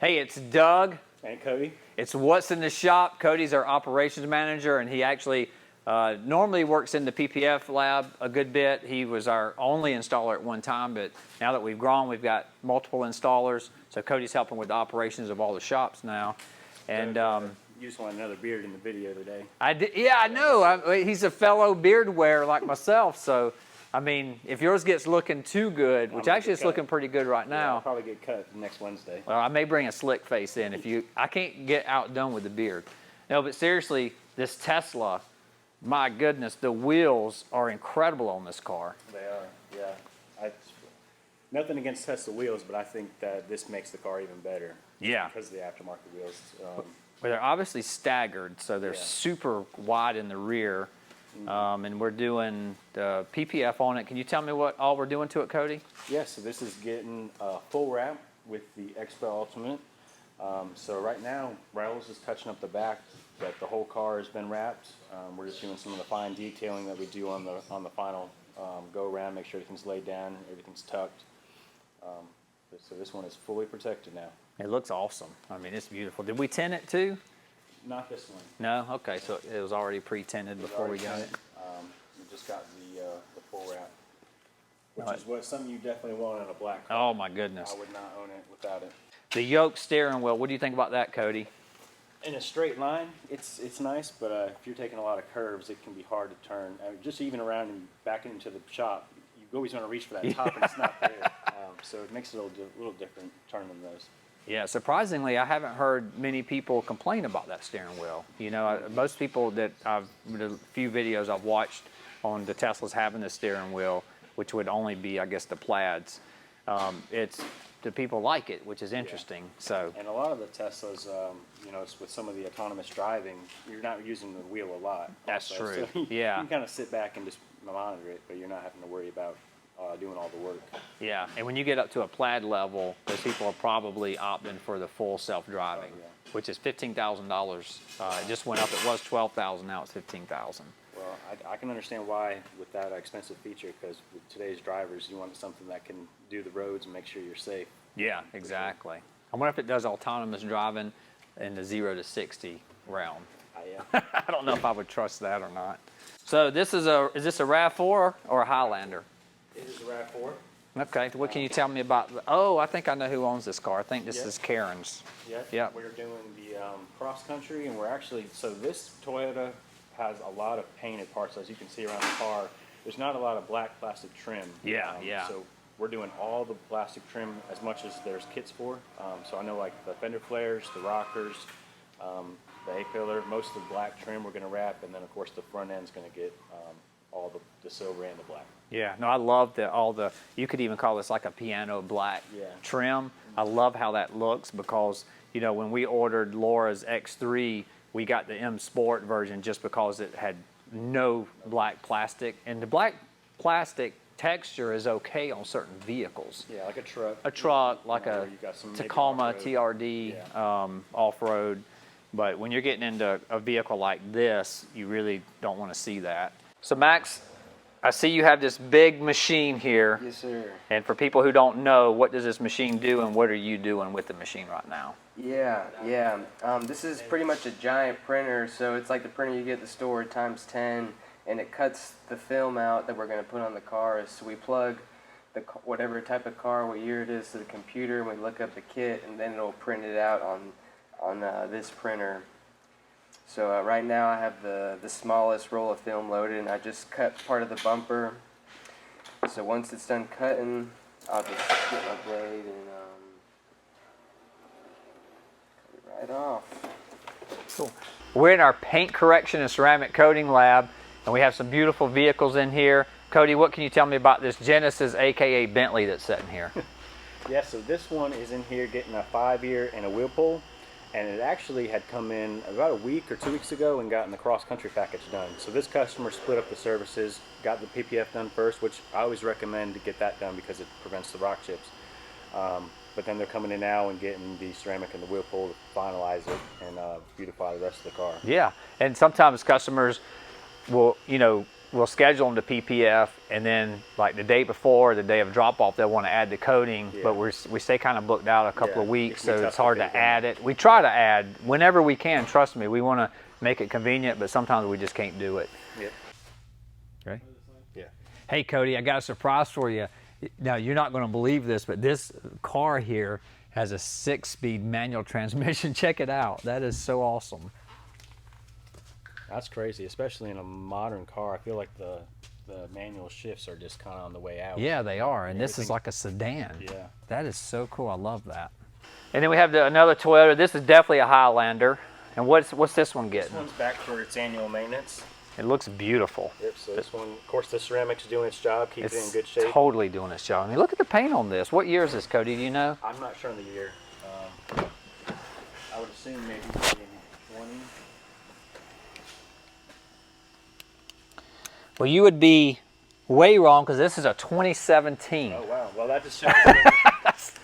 Hey, it's Doug. And Cody. It's What's in the Shop. Cody's our operations manager, and he actually normally works in the PPF lab a good bit. He was our only installer at one time, but now that we've grown, we've got multiple installers. So Cody's helping with the operations of all the shops now. And you just want another beard in the video today. Yeah, I know. He's a fellow beard wearer like myself, so I mean, if yours gets looking too good, which actually it's looking pretty good right now. I'll probably get cut next Wednesday. Well, I may bring a slick face in if you. I can't get outdone with the beard. No, but seriously, this Tesla, my goodness, the wheels are incredible on this car. They are, yeah. Nothing against Tesla wheels, but I think that this makes the car even better. Yeah. Because of the aftermarket wheels. Well, they're obviously staggered, so they're super wide in the rear. And we're doing the PPF on it. Can you tell me what all we're doing to it, Cody? Yes, so this is getting a full wrap with the XPEL Ultimate. So right now, Rails is touching up the back, but the whole car has been wrapped. We're just doing some of the fine detailing that we do on the final go around, make sure everything's laid down, everything's tucked. So this one is fully protected now. It looks awesome. I mean, it's beautiful. Did we tint it too? Not this one. No? Okay, so it was already pre-tinted before we got it. We just got the full wrap, which is something you definitely want in a black car. Oh my goodness. I would not own it without it. The yoke steering wheel, what do you think about that, Cody? In a straight line, it's nice, but if you're taking a lot of curves, it can be hard to turn. Just even around and back into the shop, you always want to reach for that top, and it's not there. So it makes it a little different turning those. Yeah, surprisingly, I haven't heard many people complain about that steering wheel. You know, most people that the few videos I've watched on the Teslas having the steering wheel, which would only be, I guess, the Plaids, the people like it, which is interesting. Yeah. So. And a lot of the Teslas, you know, with some of the autonomous driving, you're not using the wheel a lot. That's also. true. So you can kind of sit back and just monitor it, but you're not having to worry about doing all the work. Yeah, and when you get up to a Plaid level, those people are probably opting for the full self-driving, which is $15,000. It just went up. It was $12,000. Now it's $15,000. Well, I can understand why with that expensive feature, because with today's drivers, you want something that can do the roads and make sure you're safe. Yeah, exactly. I wonder if it does autonomous driving in the 0 to 60 realm. Yeah. I don't know if I would trust that or not. So this is this a RAV4 or a Highlander? It is a RAV4. Okay, what can you tell me about, I think I know who owns this car. I think this is Karen's. Yeah, we're doing the cross country, and we're actually, so this Toyota has a lot of painted parts, as you can see around the car. There's not a lot of black plastic trim. Yeah. So we're doing all the plastic trim as much as there's kits for. So I know like the fender flares, the rockers, the A-pillar, most of the black trim we're going to wrap, and then of course the front end's going to get all the silver and the black. Yeah, no, I love you could even call this like a piano black trim. I love how that looks because, you know, when we ordered Laura's X3, we got the M Sport version just because it had no black plastic. And the black plastic texture is okay on certain vehicles. Yeah, like a truck. A truck, like a Tacoma TRD off-road. But when you're getting into a vehicle like this, you really don't want to see that. So Max, I see you have this big machine here. Yes, sir. And for people who don't know, what does this machine do and what are you doing with the machine right now? Yeah. This is pretty much a giant printer, so it's like the printer you get at the store times 10, and it cuts the film out that we're going to put on the cars. So we plug whatever type of car, what year it is, to the computer, and we look up the kit, and then it'll print it out on this printer. So right now I have the smallest roll of film loaded, and I just cut part of the bumper. So once it's done cutting, I'll just get my blade and cut it right off. Cool. We're in our paint correction and ceramic coating lab, and we have some beautiful vehicles in here. Cody, what can you tell me about this Genesis, aka Bentley, that's sitting here? Yeah, so this one is in here getting a 5-year and a wheel pull. And it actually had come in about a week or 2 weeks ago and gotten the cross-country package done. So this customer split up the services, got the PPF done first, which I always recommend to get that done because it prevents the rock chips. But then they're coming in now and getting the ceramic and the wheel pull to finalize it and beautify the rest of the car. Yeah, and sometimes customers will, you know, we'll schedule them to PPF, and then like the day before, the day of drop off, they'll want to add the coating, but we stay kind of booked out a couple of weeks, so it's hard to add it. We try to add whenever we can. Trust me, we want to make it convenient, but sometimes we just can't do it. Okay. Yeah. Hey Cody, I got a surprise for you. Now you're not going to believe this, but this car here has a 6-speed manual transmission. Check it out. That is so awesome. That's crazy, especially in a modern car. I feel like the manual shifts are just kind of on the way out. Yeah, they are, and this is like a sedan. Yeah. That is so cool. I love that. And then we have another Toyota. This is definitely a Highlander. And what's this one getting? This one's back for its annual maintenance. It looks beautiful. Yep, so this one, of course, the ceramic's doing its job, keeping it in good shape. It's totally doing its job. I mean, look at the paint on this. What year is this, Cody? Do you know? I'm not sure on the year. I would assume maybe 20. Well, you would be way wrong because this is a 2017. Oh, wow. Well, that just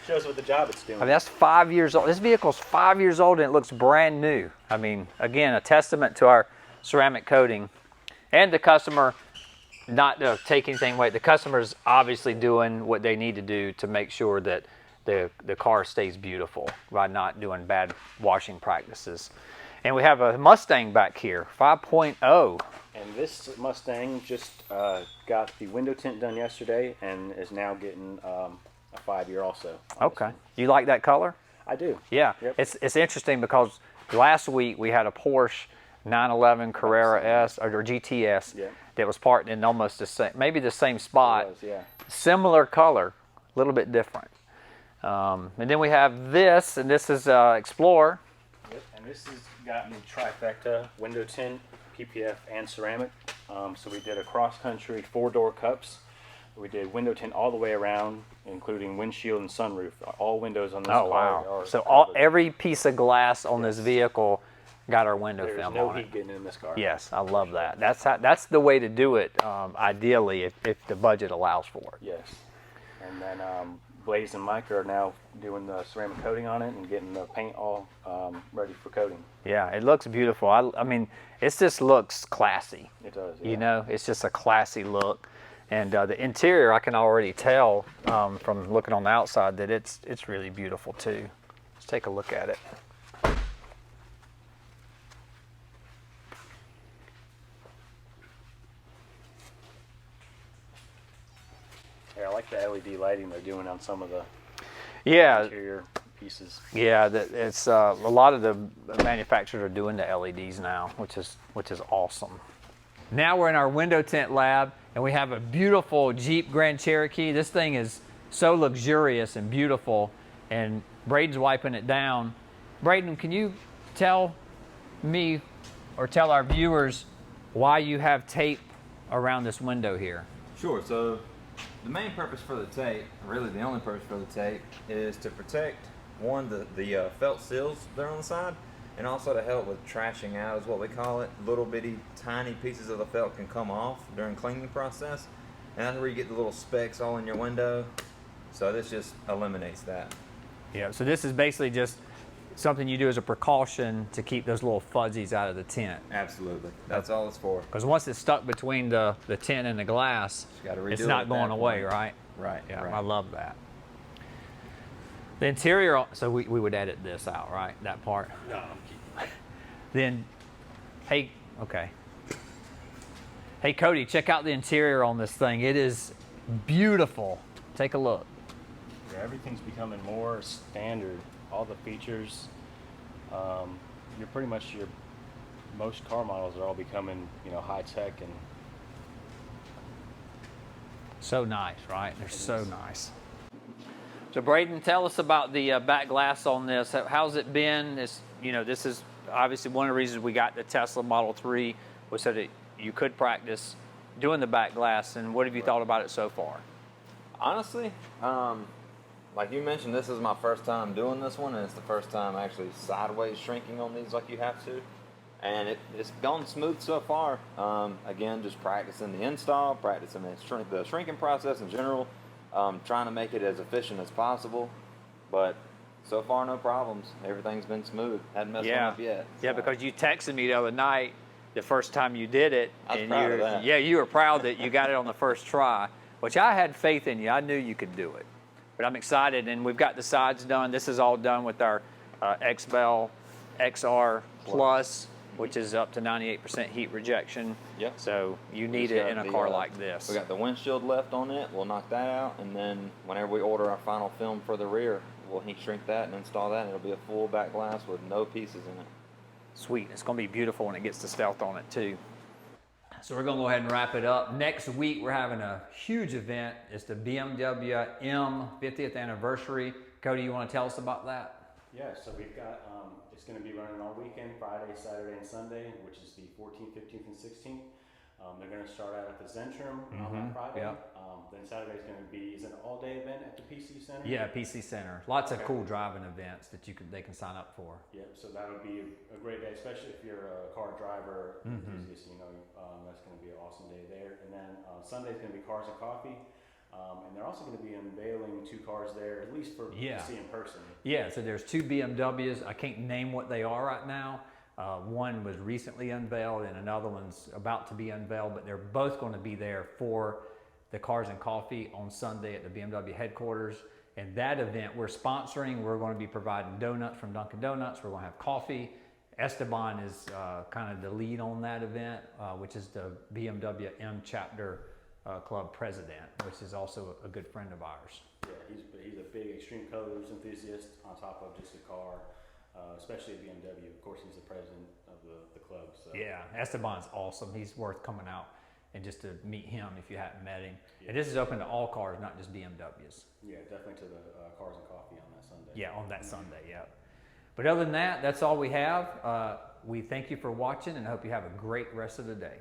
shows what the job it's doing. I mean, that's 5 years old. This vehicle's 5 years old and it looks brand new. I mean, again, a testament to our ceramic coating and the customer not to take anything away. The customer's obviously doing what they need to do to make sure that the car stays beautiful by not doing bad washing practices. And we have a Mustang back here, 5.0. And this Mustang just got the window tint done yesterday and is now getting a 5-year also. Okay. You like that color? I do. Yeah. Yep. It's interesting because last week we had a Porsche 911 Carrera S or GTS that was parked in almost the same, maybe the same spot. It was, yeah. Similar color, a little bit different. And then we have this, and this is Explorer. Yep. And this has gotten the trifecta window tint, PPF, and ceramic. So we did a cross-country 4-door cups. We did window tint all the way around, including windshield and sunroof. All windows on this car are So every piece of glass on this vehicle got our window film on it. There's no heat getting in this car. Yes, I love that. That's the way to do it, ideally, if the budget allows for it. Yes. And then Blaze and Mike are now doing the ceramic coating on it and getting the paint all ready for coating. Yeah, it looks beautiful. I mean, it just looks classy. It does, yeah. You know, it's just a classy look. And the interior, I can already tell from looking on the outside that it's really beautiful too. Let's take a look at it. Yeah, I like the LED lighting they're doing on some of the interior pieces. Yeah, it's a lot of the manufacturers are doing the LEDs now, which is awesome. Now we're in our window tint lab, and we have a beautiful Jeep Grand Cherokee. This thing is so luxurious and beautiful, and Braden's wiping it down. Braden, can you tell me or tell our viewers why you have tape around this window here? Sure. So the main purpose for the tape, really the only purpose for the tape, is to protect, one, the felt seals that are on the side, and also to help with trashing out is what we call it. Little bitty tiny pieces of the felt can come off during cleaning process, and that's where you get the little specks all in your window. So this just eliminates that. Yeah, so this is basically just something you do as a precaution to keep those little fuzzies out of the tint. Absolutely. That's all it's for. Because once it's stuck between the tint and the glass, it's not going away, right? Right. Yeah, right. I love that. The interior, so we would edit this out, right? That part? No, I'm keeping. Then, hey, okay. Hey, Cody, check out the interior on this thing. It is beautiful. Take a look. Yeah, everything's becoming more standard. All the features, you're pretty much most car models are all becoming, high tech and. So nice, right? They're so nice. So Braden, tell us about the back glass on this. How's it been? This is obviously one of the reasons we got the Tesla Model 3 was so that you could practice doing the back glass. And what have you thought about it so far? Honestly, like you mentioned, this is my first time doing this one, and it's the first time actually sideways shrinking on these like you have to. And it's gone smooth so far. Again, just practicing the install, practicing the shrinking process in general, trying to make it as efficient as possible. But so far, no problems. Everything's been smooth. Hadn't messed one up yet. Yeah, So. because you texted me the other night the first time you did it. I was and proud of you're, that. yeah, you were proud that you got it on the first try, which I had faith in you. I knew you could do it. But I'm excited, and we've got the sides done. This is all done with our XPEL XR Plus, which is up to 98% heat rejection. Yep. So you need just it got in a the, car like this. We got the windshield left on it. We'll knock that out, and then whenever we order our final film for the rear, we'll heat shrink that and install that, and it'll be a full back glass with no pieces in it. Sweet. It's going to be beautiful when it gets the stealth on it too. So we're going to go ahead and wrap it up. Next week we're having a huge event. It's the BMW M 50th anniversary. Cody, you want to tell us about that? Yeah, so we've got, it's going to be running all weekend, Friday, Saturday, and Sunday, which is the 14th, 15th, and 16th. They're going to start out at the Zentrum on that Friday. Yep. Then Saturday's going to be, is it an all-day event at the PC Center? Yeah, PC Center. Lots of cool driving events that they can sign up for. Yep, so that would be a great day, especially if you're a car driver enthusiast, that's going to be an awesome day there. And then Sunday's going to be Cars and Coffee. And they're also going to be unveiling 2 cars there, at least for to see in person. Yeah, so there's 2 BMWs. I can't name what they are right now. One was recently unveiled and another one's about to be unveiled, but they're both going to be there for the Cars and Coffee on Sunday at the BMW headquarters. And that event we're sponsoring. We're going to be providing donuts from Dunkin' Donuts. We're going to have coffee. Esteban is kind of the lead on that event, which is the BMW M Chapter Club president, which is also a good friend of ours. Yeah, he's a big extreme colors enthusiast on top of just a car, especially at BMW. Of course, he's the president of the club. So. Yeah, Esteban's awesome. He's worth coming out and just to meet him if you hadn't met him. Yeah. And this is open to all cars, not just BMWs. Yeah, definitely to the Cars and Coffee on that Sunday. Yeah, on that Sunday, yeah. But other than that, that's all we have. We thank you for watching and hope you have a great rest of the day.